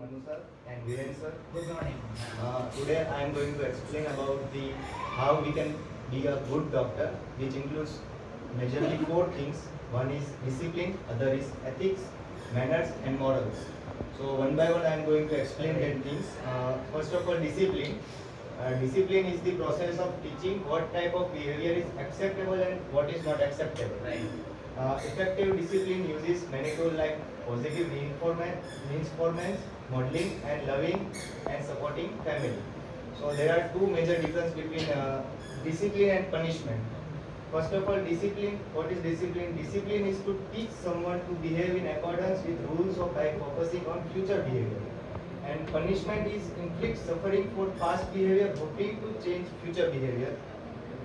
Manu sir and Viren sir. Good morning. Today I am going to explain about the how we can be a good doctor, which includes majorly four things. One is discipline, other is ethics, manners and morals. So one by one I am going to explain them things. First of all, discipline. Discipline is the process of teaching what type of behavior is acceptable and what is not acceptable. Right. Effective discipline uses many tools like positive reinforcement, modeling, and loving and supporting family. So there are two major differences between discipline and punishment. First of all, discipline. What is discipline? Discipline is to teach someone to behave in accordance with rules or by focusing on future behavior. And punishment is inflict suffering for past behavior, hoping to change future behavior.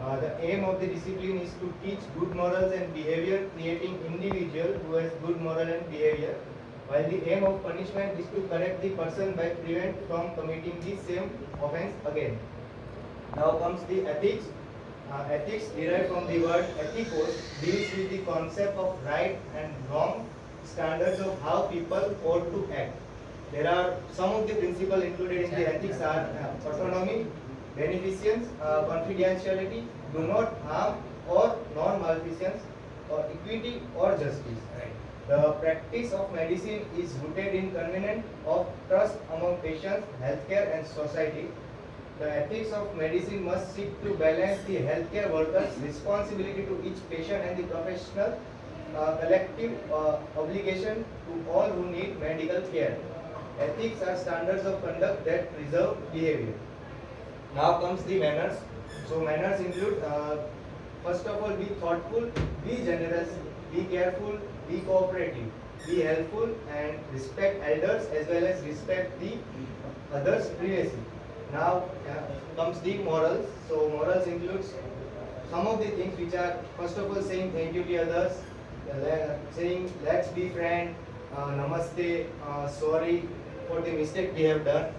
The aim of the discipline is to teach good morals and behavior, creating individual who has good moral and behavior, while the aim of punishment is to correct the person by prevent from committing the same offense again. Now comes the ethics. Ethics derived from the word ethikos deals with the concept of right and wrong, standards of how people ought to act. There are some of the principles included in the ethics are autonomy, beneficence, confidentiality, do not harm or non-malfeasance, or equity or justice. Right. The practice of medicine is rooted in covenant of trust among patients, healthcare and society. The ethics of medicine must seek to balance the healthcare workers' responsibility to each patient and the professional collective obligation to all who need medical care. Ethics are standards of conduct that preserve behavior. Now comes the manners. So manners include, first of all, be thoughtful, be generous, be careful, be cooperative, be helpful, and respect elders as well as respect the others' privacy. Now comes the morals. So morals includes some of the things which are, first of all, saying thank you to others, saying let's be friend, namaste, sorry for the mistake we have done.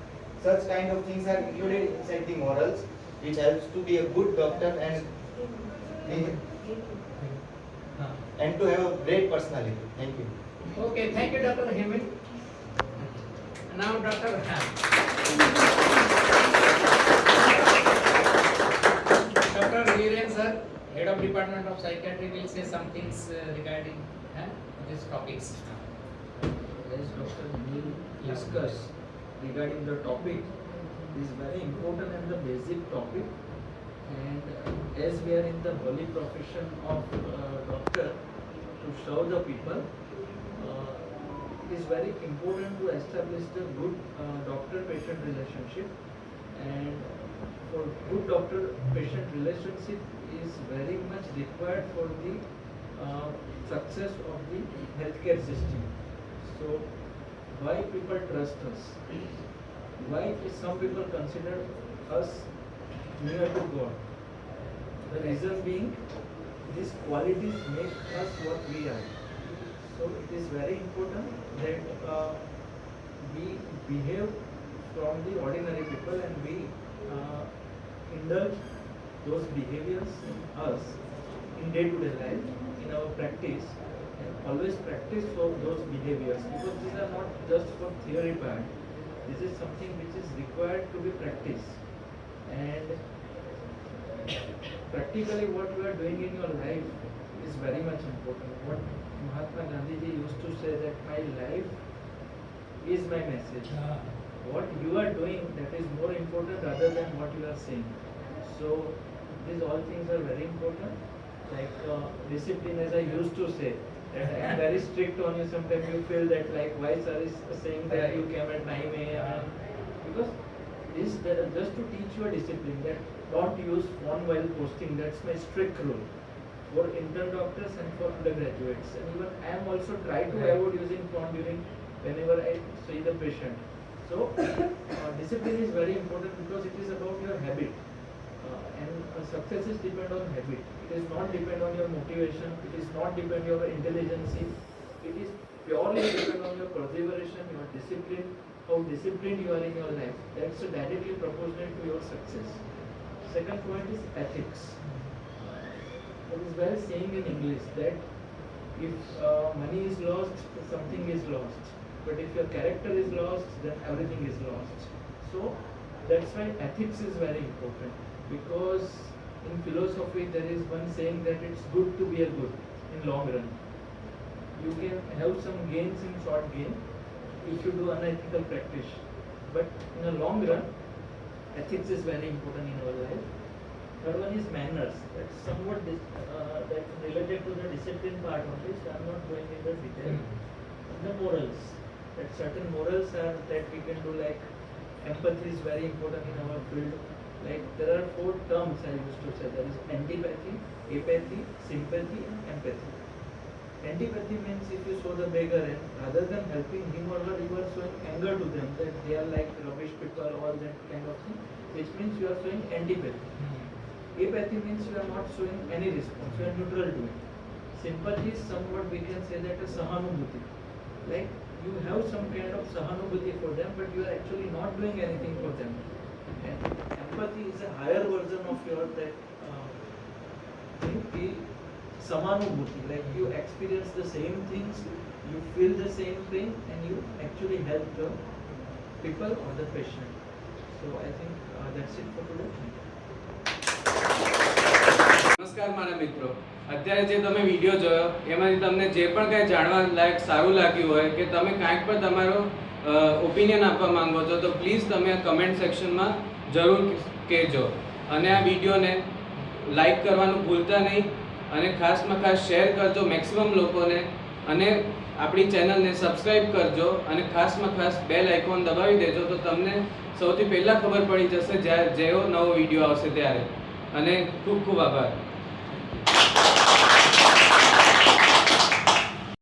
Such kind of things are included inside the morals, which helps to be a good doctor and to have a great personality. Thank you. Okay, thank you, Dr. Hemant. Now, Dr. Viren sir, Head of Department of Psychiatry, will say some things regarding these topics. As Dr. Neil discussed regarding the topic, is very important and the basic topic. And as we are in the holy profession of doctor to serve the people, it is very important to establish the good doctor-patient relationship. And for good doctor-patient relationship is very much required for the success of the healthcare system. So why people trust us? Why some people consider us near to God? The reason being, these qualities make us what we are. So it is very important that we behave from the ordinary people and we indulge those behaviors in us in day-to-day life, in our practice, and always practice for those behaviors, because these are not just for theory part. This is something which is required to be practiced. And practically what you are doing in your life is very much important. What Mahatma Gandhi ji used to say, that my life is my message. What you are doing, that is more important rather than what you are saying. So these all things are very important. Like discipline, as I used to say, that I am very strict on you. Sometimes you feel that like, why sir is saying that you came at 9 a.m. Because this just to teach you a discipline, that don't use phone while posting. That's my strict rule for intern doctors and for undergraduates. And even I am also try to avoid using phone during whenever I see the patient. So discipline is very important because it is about your habit. And success is depend on habit. It is not depend on your motivation. It is not depend on your intelligence. It is purely depend on your perseveration, your discipline, how disciplined you are in your life. That's directly proportional to your success. Second point is ethics. It is well saying in English that if money is lost, something is lost. but if your character is lost, then everything is lost. So that's why ethics is very important, because in philosophy there is one saying that it's good to be a good in long run. You can have some gains in short gain if you do unethical practice, but in a long run, ethics is very important in our life. Third one is manners. That's somewhat that's related to the discipline part of it. I'm not going in the detail. The morals. That certain morals are that we can do, like empathy is very important in our field. Like there are 4 terms I used to say. There is antipathy, apathy, sympathy, and empathy. Antipathy means if you saw the beggar and rather than helping him or her, you are showing anger to them, that they are like rubbish people, all that kind of thing, which means you are showing antipathy. Apathy means you are not showing any response, you are neutral to it. Sympathy is somewhat, we can say that a sahanubhuti. Like you have some kind of sahanubhuti for them, but you are actually not doing anything for them. And empathy is a higher version of your that thing. Samanubhuti, like you experience the same things, you feel the same pain, and you actually help the people or the patient. So I think that's it for today. નમસ્કાર મારા મિત્રો, અત્યારે જે તમે video જોયો એમાંથી તમને જે પણ કાંઈ જાણવા લાયક સારું લાગ્યું હોય કે તમે કાંઈક પણ તમારો ઓપિનિયન આપવા માંગો છો તો પ્લીઝ તમે કમેન્ટ સેક્શનમાં જરૂર કહેજો અને આ વિડીયોને લાઈક કરવાનું ભૂલતા નહીં અને ખાસમાં ખાસ શેર કરજો મેક્સિમમ લોકોને અને આપણી ચેનલને સબસ્ક્રાઈબ કરજો અને ખાસમાં ખાસ બેલ આઇકોન દબાવી દેજો તો તમને સૌથી પહેલાં ખબર પડી જશે જેવો નવો વિડીયો આવશે ત્યારે અને ખૂબ ખૂબ આભાર.